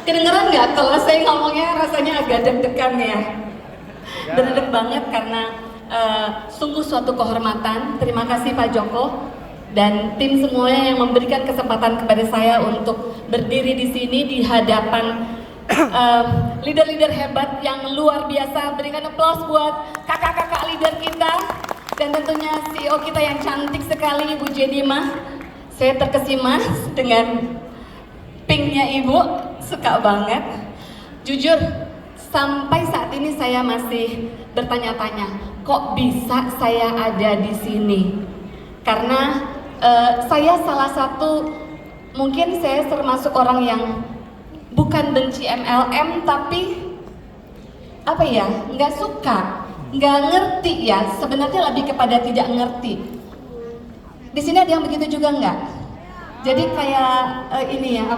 Kedengeran nggak kalau saya ngomongnya rasanya agak deg-degan ya? Deg-deg banget karena sungguh suatu kehormatan. Terima kasih Pak Joko dan tim semuanya yang memberikan kesempatan kepada saya untuk berdiri di sini di hadapan leader-leader hebat yang luar biasa. Berikan aplaus buat kakak-kakak leader kita dan tentunya CEO kita yang cantik sekali, Ibu Jedima. Saya terkesima dengan pinknya Ibu, suka banget. Jujur, sampai saat ini saya masih bertanya-tanya, kok bisa saya ada di sini? Karena saya salah satu, mungkin saya termasuk orang yang bukan benci MLM, tapi apa ya, nggak suka, nggak ngerti ya. Sebenarnya lebih kepada tidak ngerti. Di sini ada yang begitu juga nggak? Jadi kayak ini ya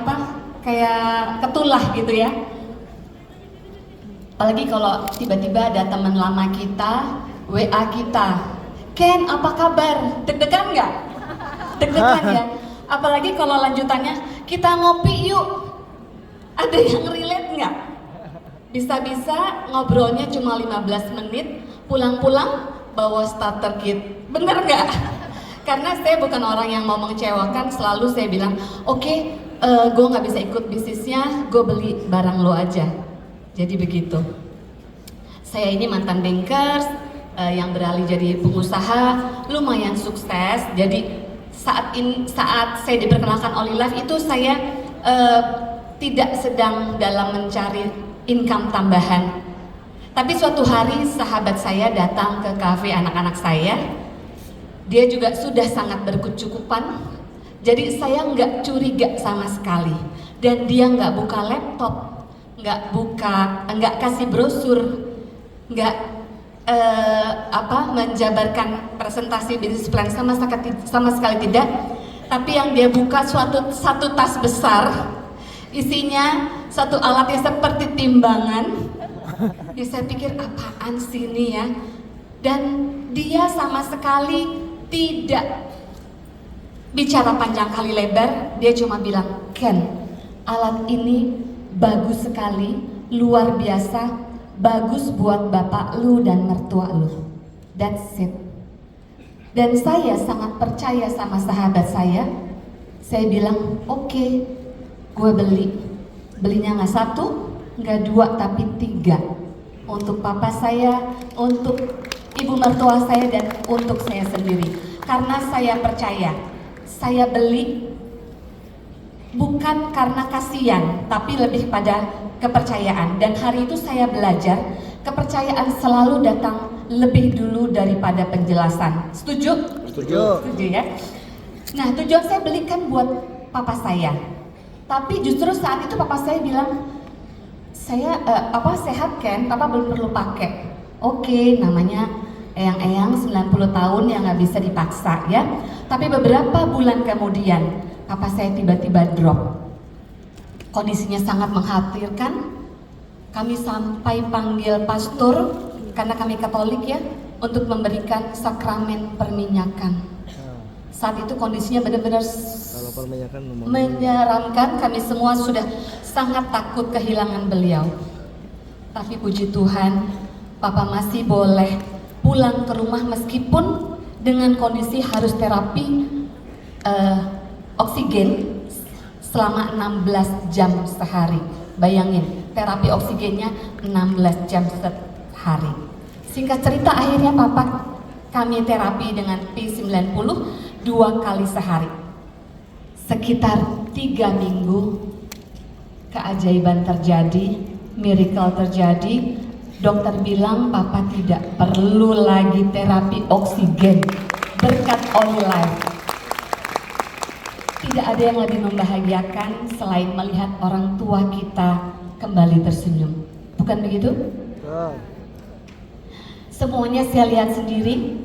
kayak ketulah gitu ya. Apalagi kalau tiba-tiba ada teman lama kita, WA kita, Ken apa kabar? Deg-degan nggak? Deg-degan ya. Apalagi kalau lanjutannya kita ngopi yuk. Ada yang relate nggak? Bisa-bisa ngobrolnya cuma 15 menit, pulang-pulang bawa starter kit. Bener nggak? Karena saya bukan orang yang mau mengecewakan, selalu saya bilang, oke, gue nggak bisa ikut bisnisnya, gue beli barang lo aja. Jadi begitu. Saya ini mantan bankers yang beralih jadi pengusaha, lumayan sukses. Jadi saat saya diperkenalkan Olive itu saya tidak sedang dalam mencari income tambahan. Tapi suatu hari sahabat saya datang ke kafe anak-anak saya. Dia juga sudah sangat berkecukupan, jadi saya nggak curiga sama sekali. Dan dia nggak buka laptop, nggak kasih brosur, nggak menjabarkan presentasi bisnis plan sama sekali tidak. Tapi yang dia buka satu tas besar, isinya satu alat yang seperti timbangan. Saya pikir apaan sih ini ya? Dan dia sama sekali tidak bicara panjang kali lebar, dia cuma bilang, Ken, alat ini bagus sekali, luar biasa, bagus buat bapak lu dan mertua lu. That's it. Dan saya sangat percaya sama sahabat saya. Saya bilang, oke, gue beli. Belinya nggak satu, nggak dua, tapi 3. Untuk papa saya, untuk ibu mertua saya, dan untuk saya sendiri. Karena saya percaya, saya beli bukan karena kasihan, tapi lebih pada kepercayaan. Dan hari itu saya belajar, kepercayaan selalu datang lebih dulu daripada penjelasan. Setuju? Setuju. Setuju ya? Nah, tujuan saya belikan buat papa saya. Tapi justru saat itu papa saya bilang, papa sehat kan, papa belum perlu pakai. Oke, namanya eyang-eyang 90 tahun yang nggak bisa dipaksa ya. Tapi beberapa bulan kemudian papa saya tiba-tiba drop. Kondisinya sangat mengkhawatirkan. Kami sampai panggil pastor karena kami Katolik ya, untuk memberikan sakramen perminyakan. Saat itu kondisinya benar-benar menyeramkan. Kami semua sudah sangat takut kehilangan beliau. Tapi puji Tuhan, papa masih boleh pulang ke rumah meskipun dengan kondisi harus terapi oksigen selama 16 jam sehari. Bayangin, terapi oksigennya 16 jam sehari. Singkat cerita, akhirnya papa kami terapi dengan P90 2 kali sehari. Sekitar 3 minggu, keajaiban terjadi, miracle terjadi. Dokter bilang papa tidak perlu lagi terapi oksigen berkat Olive. Tidak ada yang lebih membahagiakan selain melihat orang tua kita kembali tersenyum. Bukan begitu? Semuanya saya lihat sendiri,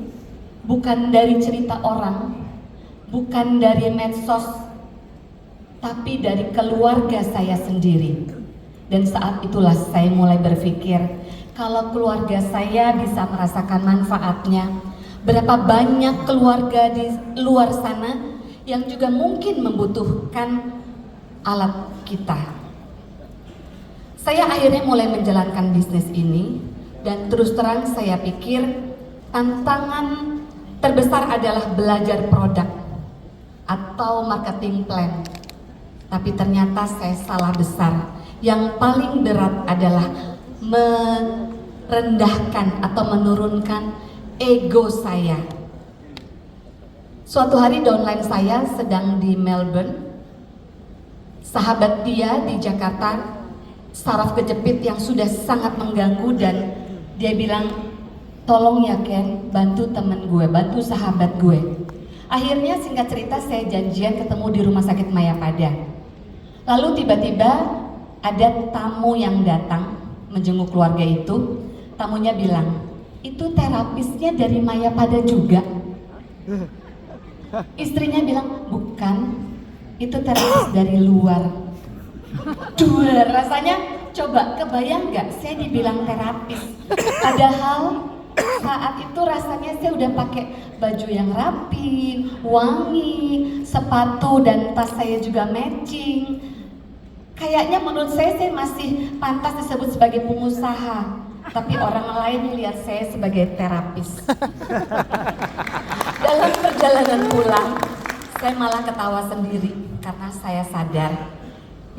bukan dari cerita orang, bukan dari medsos, tapi dari keluarga saya sendiri. Dan saat itulah saya mulai berpikir, kalau keluarga saya bisa merasakan manfaatnya, berapa banyak keluarga di luar sana yang juga mungkin membutuhkan alat kita. Saya akhirnya mulai menjalankan bisnis ini, dan terus terang saya pikir tantangan terbesar adalah belajar produk atau marketing plan. Tapi ternyata saya salah besar. Yang paling berat adalah merendahkan atau menurunkan ego saya. Suatu hari downline saya sedang di Melbourne. Sahabat dia di Jakarta saraf kejepit yang sudah sangat mengganggu, dan dia bilang, tolong ya Ken, bantu temen gue, bantu sahabat gue. Akhirnya singkat cerita saya janjian ketemu di rumah sakit Mayapada. Lalu tiba-tiba ada tamu yang datang menjenguk keluarga itu. Tamunya bilang, itu terapisnya dari Mayapada juga? Istrinya bilang, bukan, itu terapis dari luar. Duh, rasanya coba kebayang nggak saya dibilang terapis, padahal saat itu rasanya saya udah pakai baju yang rapi, wangi, sepatu dan tas saya juga matching. Kayaknya menurut saya masih pantas disebut sebagai pengusaha, tapi orang lain lihat saya sebagai terapis. Dalam perjalanan pulang, saya malah ketawa sendiri karena saya sadar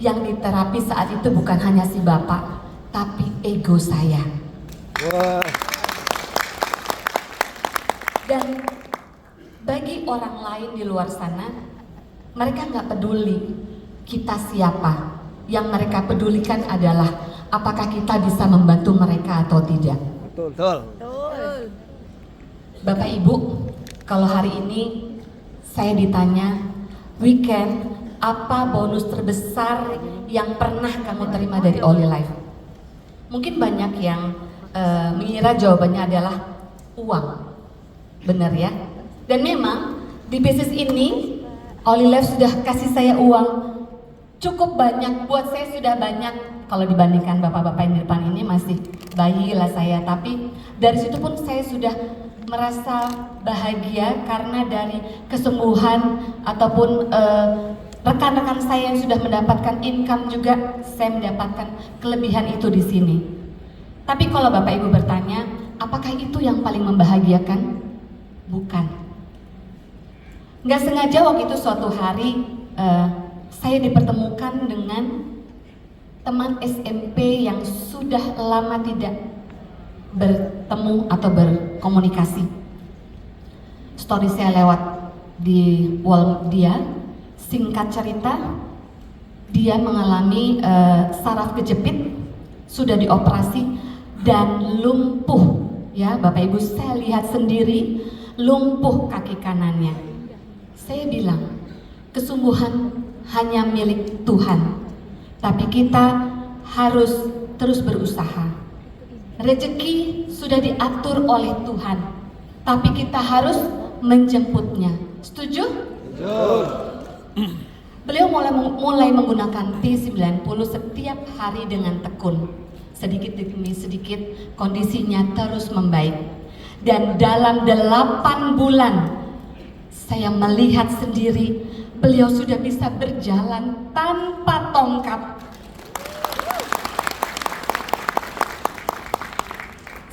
yang diterapi saat itu bukan hanya si bapak, tapi ego saya. Wah. Dan bagi orang lain di luar sana, mereka nggak peduli kita siapa. Yang mereka pedulikan adalah apakah kita bisa membantu mereka atau tidak. Betul. Bapak Ibu, kalau hari ini saya ditanya, weekend, apa bonus terbesar yang pernah kamu terima dari Oli Life? Mungkin banyak yang mengira jawabannya adalah uang. Benar ya? Dan memang di bisnis ini Oli Life sudah kasih saya uang cukup banyak. Buat saya sudah banyak. Kalau dibandingkan bapak-bapak yang di depan ini masih bayi lah saya. Tapi dari situ pun saya sudah merasa bahagia karena dari kesembuhan ataupun rekan-rekan saya yang sudah mendapatkan income juga, saya mendapatkan kelebihan itu di sini. Tapi kalau Bapak Ibu bertanya, apakah itu yang paling membahagiakan? Bukan. Nggak sengaja waktu itu suatu hari saya dipertemukan dengan teman SMP yang sudah lama tidak bertemu atau berkomunikasi. Story saya lewat di wall dia. Singkat cerita, dia mengalami saraf kejepit, sudah dioperasi dan lumpuh. Ya, Bapak Ibu, saya lihat sendiri lumpuh kaki kanannya. Saya bilang, kesembuhan hanya milik Tuhan, tapi kita harus terus berusaha. Rezeki sudah diatur oleh Tuhan, tapi kita harus menjemputnya. Setuju? Betul. Beliau mulai menggunakan T90 setiap hari dengan tekun. Sedikit demi sedikit kondisinya terus membaik. Dan dalam 8 bulan saya melihat sendiri beliau sudah bisa berjalan tanpa tongkat.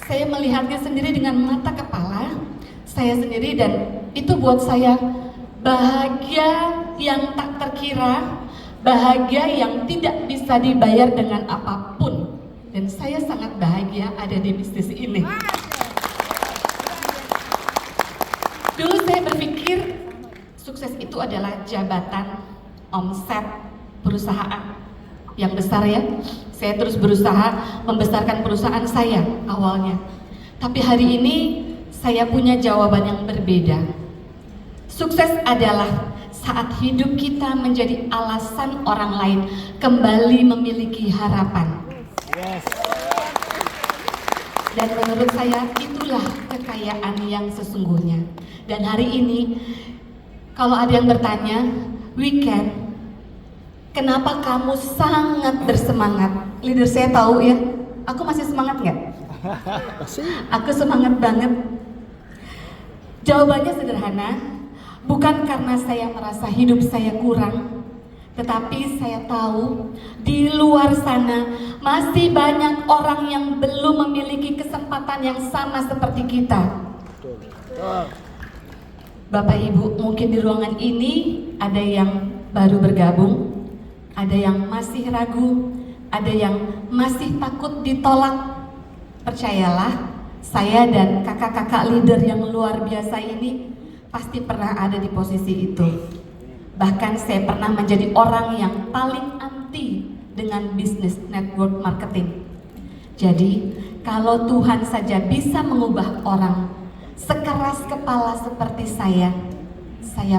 Saya melihatnya sendiri dengan mata kepala saya sendiri, dan itu buat saya bahagia yang tak terkira, bahagia yang tidak bisa dibayar dengan apapun. Dan saya sangat bahagia ada di bisnis ini. Dulu saya berpikir sukses itu adalah jabatan, omset, perusahaan yang besar ya. Saya terus berusaha membesarkan perusahaan saya awalnya. Tapi hari ini saya punya jawaban yang berbeda. Sukses adalah saat hidup kita menjadi alasan orang lain kembali memiliki harapan. Yes. Dan menurut saya itulah kekayaan yang sesungguhnya. Dan hari ini kalau ada yang bertanya, weekend, kenapa kamu sangat bersemangat? Leader saya tahu ya, aku masih semangat nggak? Aku semangat banget. Jawabannya sederhana, bukan karena saya merasa hidup saya kurang, tetapi saya tahu di luar sana Masih banyak orang yang belum memiliki kesempatan yang sama seperti kita. Betul. Bapak Ibu, mungkin di ruangan ini ada yang baru bergabung, ada yang masih ragu, ada yang masih takut ditolak. Percayalah, saya dan kakak-kakak leader yang luar biasa ini pasti pernah ada di posisi itu. Bahkan saya pernah menjadi orang yang paling anti dengan bisnis network marketing. Jadi, kalau Tuhan saja bisa mengubah orang sekeras kepala seperti saya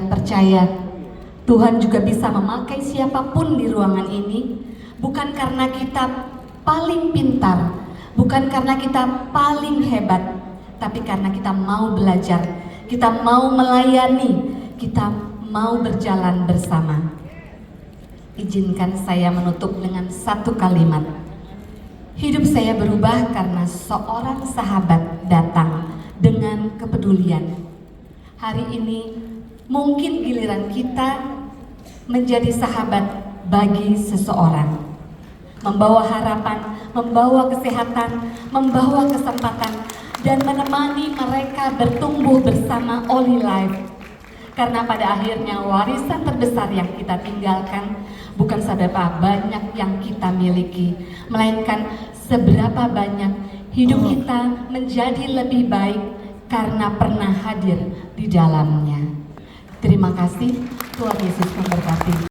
percaya Tuhan juga bisa memakai siapapun di ruangan ini, bukan karena kita paling pintar, bukan karena kita paling hebat, tapi karena kita mau belajar, kita mau melayani, kita mau berjalan bersama. Izinkan saya menutup dengan satu kalimat. Hidup saya berubah karena seorang sahabat datang dengan kepedulian. Hari ini mungkin giliran kita menjadi sahabat bagi seseorang. Membawa harapan, membawa kesehatan, membawa kesempatan, dan menemani mereka bertumbuh bersama Oli Life. Karena pada akhirnya warisan terbesar yang kita tinggalkan bukan seberapa banyak yang kita miliki, melainkan seberapa banyak hidup kita menjadi lebih baik karena pernah hadir di dalamnya. Terima kasih, Tuhan Yesus memberkati.